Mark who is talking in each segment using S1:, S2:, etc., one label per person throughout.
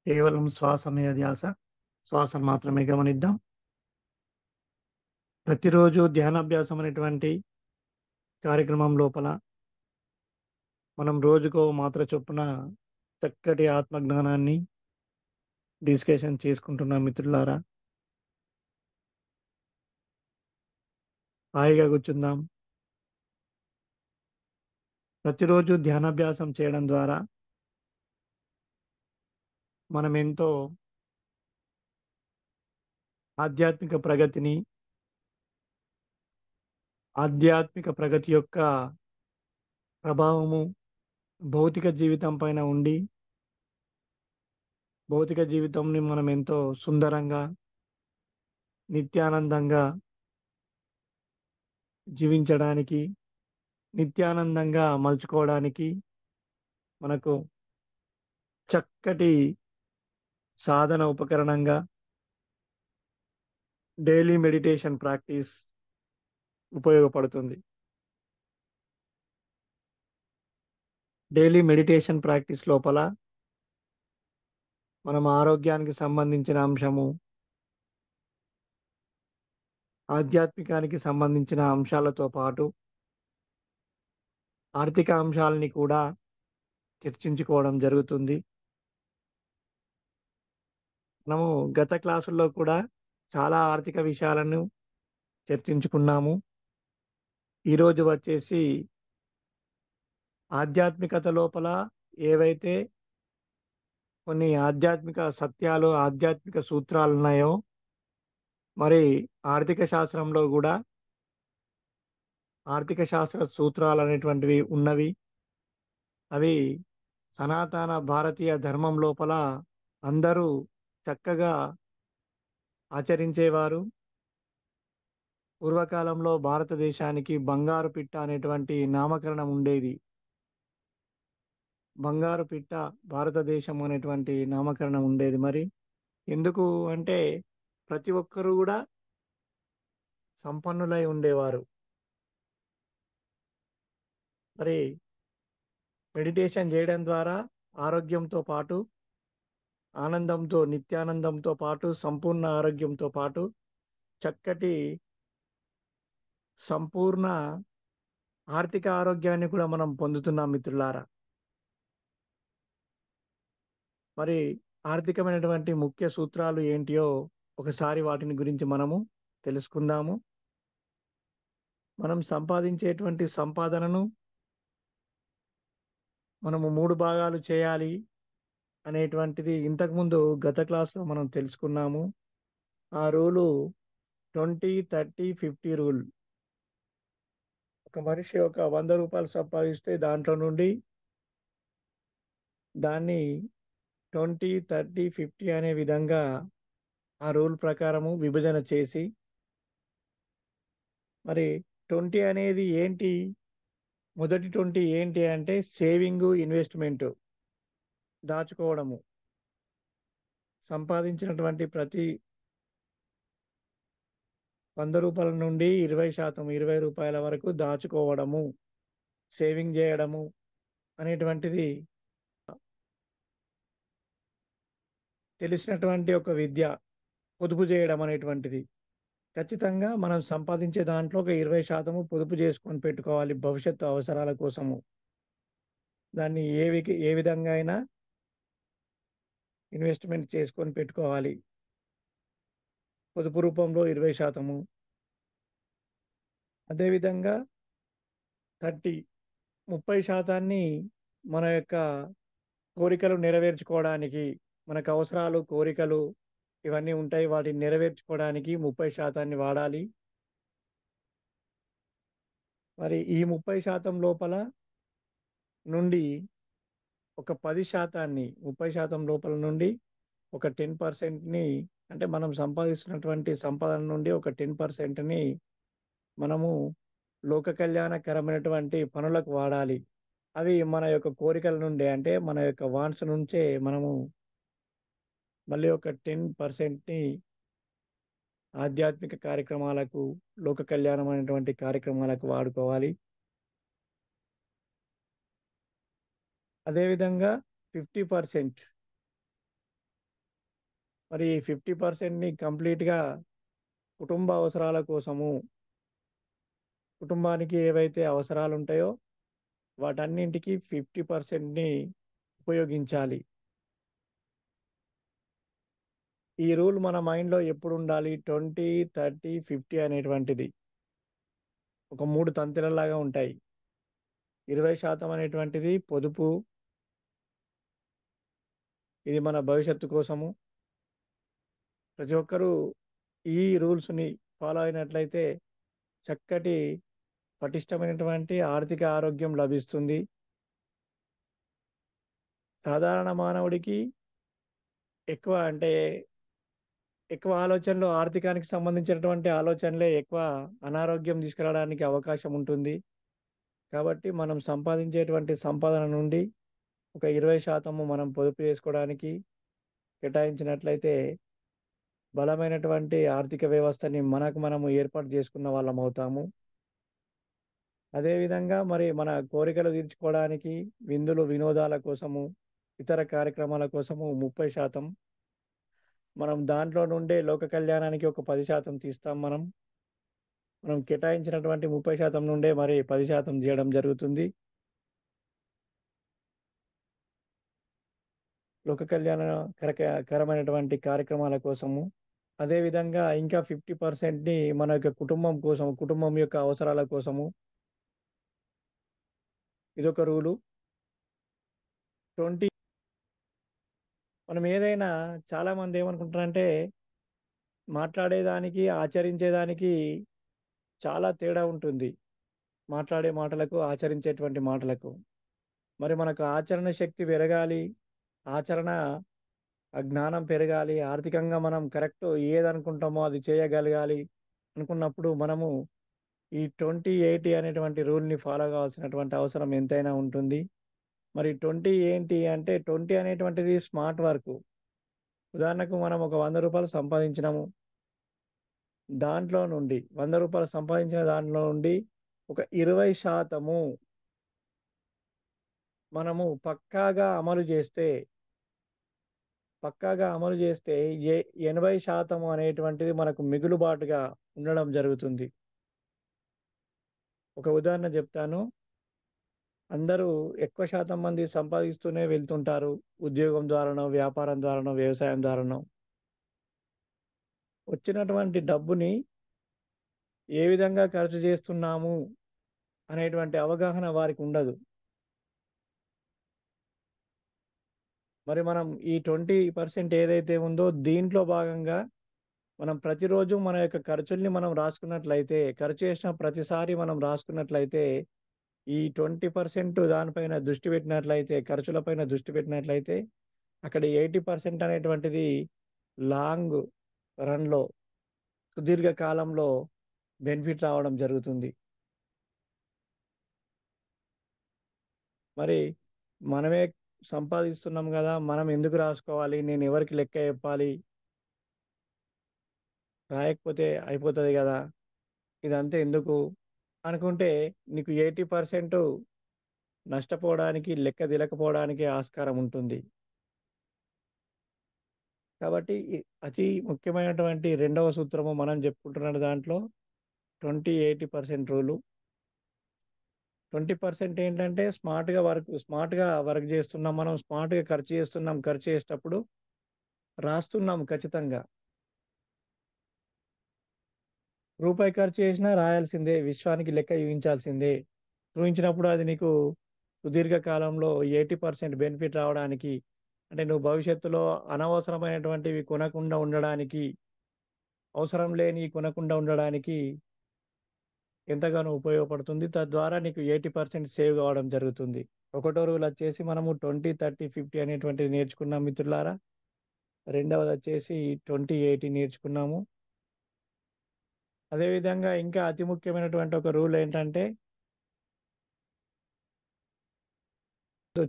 S1: కేవలం శ్వాస మీద ధ్యాస. శ్వాసను మాత్రమే గమనిద్దాం. ప్రతిరోజు ధ్యానాభ్యాసం అనేటువంటి కార్యక్రమం లోపల మనం రోజుకో మాత్ర చొప్పున చక్కటి ఆత్మజ్ఞానాన్ని డిస్కషన్ చేసుకుంటున్నాం మిత్రులారా. హాయిగా కూర్చుందాం. ప్రతిరోజు ధ్యానాభ్యాసం చేయడం ద్వారా మనం ఎంతో ఆధ్యాత్మిక ప్రగతి యొక్క ప్రభావము భౌతిక జీవితం పైన ఉండి, భౌతిక జీవితంని మనం ఎంతో సుందరంగా, నిత్యానందంగా జీవించడానికి, నిత్యానందంగా మలుచుకోవడానికి మనకు చక్కటి సాధన ఉపకరణంగా డైలీ మెడిటేషన్ ప్రాక్టీస్ ఉపయోగపడుతుంది. డైలీ మెడిటేషన్ ప్రాక్టీస్ లోపల మనం ఆరోగ్యానికి సంబంధించిన అంశము, ఆధ్యాత్మికానికి సంబంధించిన అంశాలతో పాటు ఆర్థిక అంశాలని కూడా చర్చించుకోవడం జరుగుతుంది. మనము గత క్లాసుల్లో కూడా చాలా ఆర్థిక విషయాలను చర్చించుకున్నాము. ఈరోజు వచ్చేసి ఆధ్యాత్మికత లోపల ఏవైతే కొన్ని ఆధ్యాత్మిక సత్యాలు, ఆధ్యాత్మిక సూత్రాలు ఉన్నాయో, మరి ఆర్థిక శాస్త్రంలో కూడా ఆర్థిక శాస్త్ర సూత్రాలు అనేటువంటివి ఉన్నవి. అవి సనాతన భారతీయ ధర్మం లోపల అందరూ చక్కగా ఆచరించేవారు. పూర్వకాలంలో భారతదేశానికి బంగారు పిట్ట అనేటువంటి నామకరణం ఉండేది. బంగారు పిట్ట భారతదేశం అనేటువంటి నామకరణం ఉండేది. మరి ఎందుకు అంటే ప్రతి ఒక్కరూ కూడా సంపన్నులై ఉండేవారు. మరి మెడిటేషన్ చేయడం ద్వారా ఆరోగ్యంతో పాటు, ఆనందంతో, నిత్యానందంతో పాటు, సంపూర్ణ ఆరోగ్యంతో పాటు చక్కటి సంపూర్ణ ఆర్థిక ఆరోగ్యాన్ని కూడా మనం పొందుతున్నాం మిత్రులారా. మరి ఆర్థికమైనటువంటి ముఖ్య సూత్రాలు ఏంటియో ఒకసారి వాటిని గురించి మనము తెలుసుకుందాము. మనం సంపాదించేటువంటి సంపాదనను మనము 3 భాగాలు చేయాలి అనేటువంటిది ఇంతకుముందు గత క్లాస్లో మనం తెలుసుకున్నాము. ఆ రూలు 20, 30, 50 రూల్. ఒక మనిషి ఒక 100 రూపాయలు సంపాదిస్తే దాంట్లో నుండి దాన్ని 20, 30, 50 అనే విధంగా ఆ రూల్ ప్రకారము విభజన చేసి, మరి 20 అనేది ఏంటి, మొదటి 20 ఏంటి అంటే సేవింగ్, ఇన్వెస్ట్మెంట్, దాచుకోవడము. సంపాదించినటువంటి ప్రతి 100 రూపాయల నుండి 20%, 20 రూపాయల వరకు దాచుకోవడము, సేవింగ్ చేయడము అనేటువంటిది తెలిసినటువంటి ఒక విద్య. పొదుపు చేయడం అనేటువంటిది ఖచ్చితంగా మనం సంపాదించే దాంట్లో ఒక 20% పొదుపు చేసుకొని పెట్టుకోవాలి భవిష్యత్తు అవసరాల కోసము. దాన్ని ఏ విధంగా అయినా ఇన్వెస్ట్మెంట్ చేసుకొని పెట్టుకోవాలి. పొదుపు రూపంలో 20%. అదేవిధంగా 30% మన యొక్క కోరికలు నెరవేర్చుకోవడానికి, మనకు అవసరాలు, కోరికలు ఇవన్నీ ఉంటాయి. వాటిని నెరవేర్చుకోవడానికి 30% వాడాలి. మరి ఈ 30% లోపల నుండి ఒక 10%, 30% లోపల నుండి ఒక 10%ని, అంటే మనం సంపాదిస్తున్నటువంటి సంపాదన నుండి ఒక 10%ని మనము లోక కళ్యాణకరమైనటువంటి పనులకు వాడాలి. అవి మన యొక్క కోరికల నుండే, అంటే మన యొక్క వాంట్స్ నుంచే మనము మళ్ళీ ఒక 10%ని ఆధ్యాత్మిక కార్యక్రమాలకు, లోక కళ్యాణమైనటువంటి కార్యక్రమాలకు వాడుకోవాలి. అదేవిధంగా 50%, మరి 50%ని కంప్లీట్‌గా కుటుంబ అవసరాల కోసము, కుటుంబానికి ఏవైతే అవసరాలుంటాయో వాటన్నింటికి 50%ని ఉపయోగించాలి. ఈ రూల్ మన మైండ్‌లో ఎప్పుడుండాలి? 20, 30, 50 అనేటువంటిది. ఒక 3 తంతెలలాగా ఉంటాయి. 20% అనేటువంటిది పొదుపు. ఇది మన భవిష్యత్తు కోసము. ప్రతి ఒక్కరూ ఈ రూల్స్‌ని ఫాలో అయినట్లయితే చక్కటి పటిష్టమైనటువంటి ఆర్థిక ఆరోగ్యం లభిస్తుంది. సాధారణ మానవుడికి ఎక్కువ అంటే ఎక్కువ ఆలోచనలు ఆర్థికానికి సంబంధించినటువంటి ఆలోచనలే ఎక్కువ అనారోగ్యం తీసుకురావడానికి అవకాశం ఉంటుంది. కాబట్టి మనం సంపాదించేటువంటి సంపాదన నుండి ఒక 20% మనం పొదుపు చేసుకోవడానికి కేటాయించినట్లయితే బలమైనటువంటి ఆర్థిక వ్యవస్థని మనకు మనము ఏర్పాటు చేసుకున్న వాళ్ళమవుతాము. అదేవిధంగా మరి మన కోరికలు తీర్చుకోవడానికి విందులు, వినోదాల కోసము, ఇతర కార్యక్రమాల కోసము 30% మనం దాంట్లో నుండే లోక కళ్యాణానికి ఒక 10% తీస్తాం మనం. మనం కేటాయించినటువంటి 30% నుండే మరి 10% జేయడం జరుగుతుంది. లోక కళ్యాణ కరక కరమైనటువంటి కార్యక్రమాల కోసము. అదే విధంగా ఇంకా 50%ని మన యొక్క కుటుంబం కోసం, కుటుంబం యొక్క అవసరాల కోసము. ఇదొక రూలు. 20 మనం ఏదైనా చాలామంది ఏమనుకుంటారంటే మాట్లాడేదానికి, ఆచరించేదానికి చాలా తేడా ఉంటుంది. మాట్లాడే మాటలకు, ఆచరించేటువంటి మాటలకు. మరి మనకు ఆచరణ శక్తి పెరగాలి. ఆచరణ జ్ఞానం పెరగాలి. ఆర్థికంగా మనం కరెక్ట్ ఏదనుకుంటామో అది చేయగలగాలి అనుకున్నప్పుడు మనము ఈ 20, 80 అనేటువంటి రూల్‌ని ఫాలో కావాల్సినటువంటి అవసరం ఎంతైనా ఉంటుంది. మరి 20 ఏంటి అంటే 20 అనేటువంటిది స్మార్ట్ వర్క్. ఉదాహరణకు మనం ఒక రూ. 100 సంపాదించినాము. దాంట్లో నుండి రూ. 100 సంపాదించిన దాంట్లో నుండి ఒక 20% మనము పక్కాగా అమలు చేస్తే ఎ 80% అనేటువంటిది మనకు మిగులుబాటుగా ఉండడం జరుగుతుంది. ఒక ఉదాహరణ చెప్తాను. అందరూ ఎక్కువ శాతం మంది సంపాదిస్తూనే వెళ్తుంటారు. ఉద్యోగం ద్వారానో, వ్యాపారం ద్వారానో, వ్యవసాయం ద్వారానో. వచ్చినటువంటి డబ్బుని ఏ విధంగా ఖర్చు చేస్తున్నాము అనేటువంటి అవగాహన వారికుండదు. మరి మనం ఈ 20% ఏదైతే ఉందో దీంట్లో భాగంగా మనం ప్రతిరోజు మన యొక్క ఖర్చుల్ని మనం రాసుకున్నట్లయితే, ఖర్చు చేసిన ప్రతిసారి మనం రాసుకున్నట్లయితే, ఈ 20% దానిపైన దృష్టి పెట్టినట్లయితే, ఖర్చులపైన దృష్టి పెట్టినట్లయితే, అక్కడ 80% అనేటువంటిది లాంగ్ రన్‌లో సుదీర్ఘ కాలంలో బెనిఫిట్ రావడం జరుగుతుంది. మరి మనమే సంపాదిస్తున్నాం గదా! మనం ఎందుకు రాసుకోవాలి? నేను ఎవరికి లెక్క చెప్పాలి? రాయకపోతే అయిపోతది గదా! ఇదంతా ఎందుకు? అనుకుంటే నీకు 80% నష్టపోవడానికి, లెక్క తెలకపోవడానికి ఆస్కారం ఉంటుంది. కాబట్టి అతి ముఖ్యమైనటువంటి రెండవ సూత్రము మనం చెప్పుకుంటున్న దాంట్లో 20, 80% రూలు. 20% ఏంటంటే స్మార్ట్‌గా వర్క్ చేస్తున్నాం. మనం స్మార్ట్‌గా ఖర్చు చేస్తున్నాం. ఖర్చు చేసేటప్పుడు రాస్తున్నాం ఖచ్చితంగా. రూపాయి ఖర్చు చేసినా రాయాల్సిందే. విశ్వానికి లెక్క చూయించాల్సిందే. చూయించినప్పుడు అది నీకు సుదీర్ఘ కాలంలో 80% బెనిఫిట్ రావడానికి అంటే నువ్వు భవిష్యత్తులో అనవసరమైనటువంటివి కొనకుండా ఉండడానికి, అవసరం లేనియి కొనకుండా ఉండడానికి ఎంతగానో ఉపయోగపడుతుంది. తద్వారా నీకు 80% సేవ్ కావడం జరుగుతుంది. ఒకటో రూల్ వచ్చేసి మనము 20, 30, 50 అనేటువంటిది నేర్చుకున్నాం మిత్రులారా. రెండవదొచ్చేసి 20, 80 నేర్చుకున్నాము. అదేవిధంగా ఇంకా అతి ముఖ్యమైనటువంటి ఒక రూల్ ఏంటంటే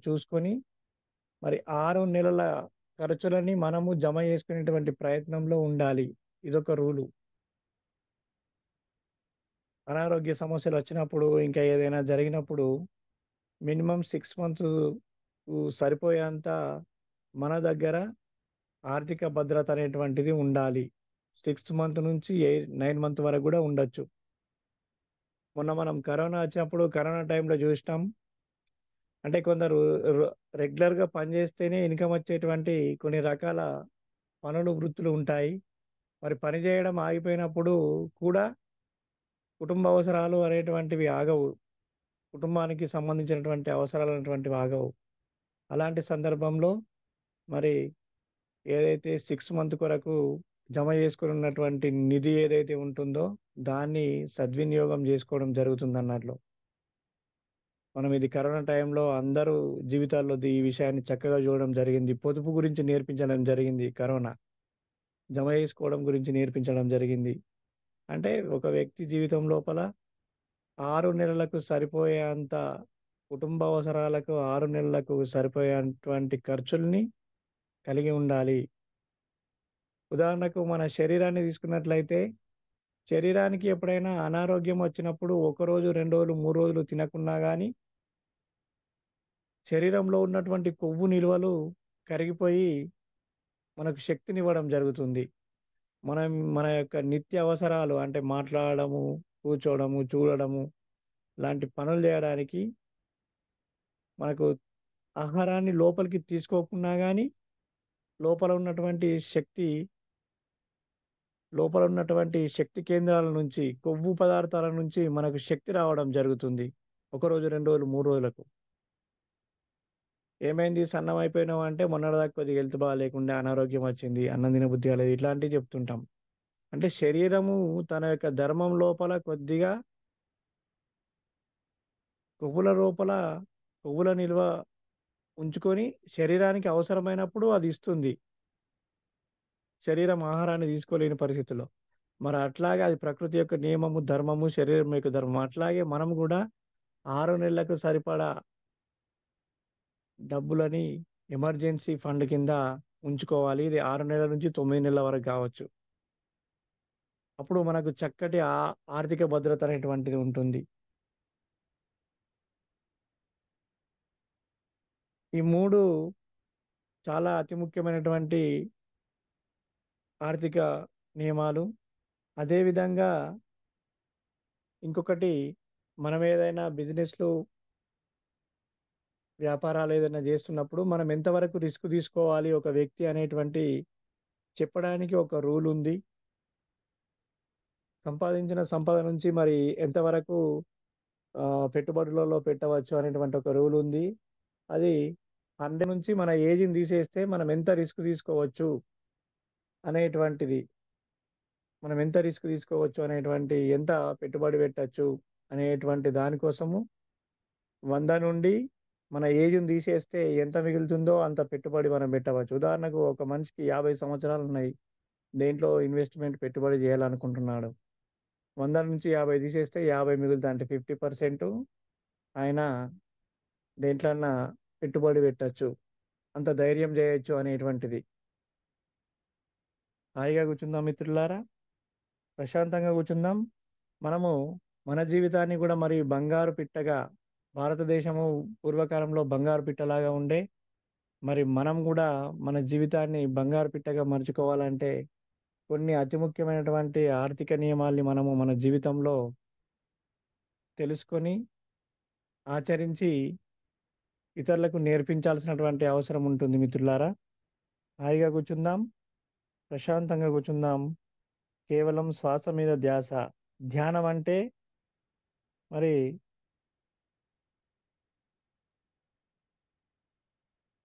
S1: చూసుకొని మరి 6 నెలల ఖర్చులని మనము జమ చేసుకునేటువంటి ప్రయత్నంలో ఉండాలి. ఇదొక రూలు. అనారోగ్య సమస్యలొచ్చినప్పుడు, ఇంకా ఏదైనా జరిగినప్పుడు మినిమమ్ 6 మంత్స్ సరిపోయేంత మన దగ్గర ఆర్థిక భద్రత అనేటువంటిది ఉండాలి. 6th మంత్ నుంచి 9 మంత్ వరకు గూడా ఉండొచ్చు. మొన్న మనం కరోనా వచ్చినప్పుడు కరోనా టైంలో జూసినాం. అంటే కొందరు రు రెగ్యులర్‌గా పని జేస్తేనే ఇన్‌కమ్ వచ్చేటువంటి కొన్ని రకాల పనులు, వృత్తులు ఉంటాయి. మరి పని జేయడం ఆగిపోయినప్పుడు కూడా కుటుంబ అవసరాలు అనేటువంటివి ఆగవు. కుటుంబానికి సంబంధించినటువంటి అవసరాలు అనేటువంటివి ఆగవు. అలాంటి సందర్భంలో మరి ఏదైతే 6 మంత్ కొరకు జమ చేసుకొనున్నటువంటి నిధి ఏదైతే ఉంటుందో, దాన్ని సద్వినియోగం జేసుకోవడం జరుగుతుందన్నట్లు. మనం ఇది కరోనా టైంలో అందరూ జీవితాల్లో ఈ విషయాన్ని చక్కగా చూడడం జరిగింది. పొదుపు గురించి నేర్పించడం జరిగింది కరోనా. జమ చేసుకోవడం గురించి నేర్పించడం జరిగింది. అంటే ఒక వ్యక్తి జీవితం లోపల 6 నెలలకు సరిపోయేంత కుటుంబ అవసరాలకు 6 నెలలకు సరిపోయేటువంటి ఖర్చుల్ని కలిగి ఉండాలి. ఉదాహరణకు మన శరీరాన్ని తీసుకున్నట్లయితే, శరీరానికి ఎప్పుడైనా అనారోగ్యం వచ్చినప్పుడు ఒకరోజు, 2 రోజులు, 3 రోజులు తినకున్నా గానీ, శరీరంలో ఉన్నటువంటి కొవ్వు నిల్వలు కరిగిపోయి మనకు శక్తినివ్వడం జరుగుతుంది. మనం మన యొక్క నిత్య అవసరాలు అంటే మాట్లాడడము, కూర్చోవడము, చూడడము లాంటి పనులు జేయడానికి మనకు ఆహారాన్ని లోపలికి తీసుకోకున్నా గానీ, లోపల ఉన్నటువంటి శక్తి లోపల ఉన్నటువంటి శక్తి కేంద్రాల నుంచి, కొవ్వు పదార్థాల నుంచి మనకు శక్తి రావడం జరుగుతుంది. ఒకరోజు, 2 రోజులు, 3 రోజులకు. ఏమైంది సన్నమైపోయినావు అంటే మొన్నటిదాకా కొద్దిగా హెల్త్ బాలేకుండే, అనారోగ్యం వచ్చింది, అన్నం తినబుద్ధి కాలేదు ఇట్లాంటివి చెప్తుంటాం. అంటే శరీరము తన యొక్క ధర్మం లోపల కొద్దిగా కొవ్వుల లోపల కొవ్వుల నిల్వ ఉంచుకొని శరీరానికి అవసరమైనప్పుడు అది ఇస్తుంది. శరీరం ఆహారాన్ని తీసుకోలేని పరిస్థితిలో. మరి అట్లాగే అది ప్రకృతి యొక్క నియమము, ధర్మము, శరీరం యొక్క ధర్మం. అట్లాగే మనం గూడా 6 నెలలకు సరిపడా డబ్బులని ఎమర్జెన్సీ ఫండ్ కింద ఉంచుకోవాలి. ఇది 6 నెలల నుంచి 9 నెలల వరకు గావచ్చు. అప్పుడు మనకు చక్కటి ఆర్థిక భద్రత అనేటువంటిది ఉంటుంది. ఈ 3 చాలా అతి ముఖ్యమైనటువంటి ఆర్థిక నియమాలు. అదే విధంగా ఇంకొకటి మనం ఏదైనా బిజినెస్‌లు, వ్యాపారాలు ఏదైనా జేస్తున్నప్పుడు మనం ఎంతవరకు రిస్క్ తీసుకోవాలి ఒక వ్యక్తి అనేటువంటి చెప్పడానికి ఒక రూల్ ఉంది. సంపాదించిన సంపద నుంచి మరి ఎంతవరకు పెట్టుబడులలో పెట్టవచ్చు అనేటువంటి ఒక రూల్ ఉంది. అది 100 నుంచి మన ఏజ్‌ని తీసేస్తే మనం ఎంత రిస్క్ తీసుకోవచ్చు అనేటువంటిది. మనం ఎంత రిస్క్ తీసుకోవచ్చు అనేటువంటి ఎంత పెట్టుబడి పెట్టొచ్చు అనేటువంటి దానికోసము 100 నుండి మన ఏజ్‌ని తీసేస్తే ఎంత మిగులుతుందో అంత పెట్టుబడి మనం పెట్టవచ్చు. ఉదాహరణకు ఒక మనిషికి 50 సంవత్సరాలున్నాయి. దేంట్లో ఇన్వెస్ట్‌మెంట్ పెట్టుబడి చేయాలనుకుంటున్నాడు. 100 నుంచి 50 తీసేస్తే 50 మిగులుతాయి. అంటే 50% ఆయన దేంట్లన్నా పెట్టుబడి పెట్టొచ్చు. అంత ధైర్యం చేయొచ్చు అనేటువంటిది. హాయిగా కూర్చుందాం మిత్రులారా. ప్రశాంతంగా కూర్చుందాం. మనము మన జీవితాన్ని గూడా మరి బంగారు పిట్టగా భారతదేశము పూర్వకాలంలో బంగారు పిట్టలాగా ఉండే, మరి మనం గూడా మన జీవితాన్ని బంగారు పిట్టగా మలుచుకోవాలంటే కొన్ని అతి ముఖ్యమైనటువంటి ఆర్థిక నియమాల్ని మనము మన జీవితంలో తెలుసుకొని, ఆచరించి ఇతరులకు నేర్పించాల్సినటువంటి అవసరం ఉంటుంది మిత్రులారా. హాయిగా కూర్చుందాం. ప్రశాంతంగా కూర్చుందాం. కేవలం శ్వాస మీద ధ్యాస. ధ్యానం అంటే మరి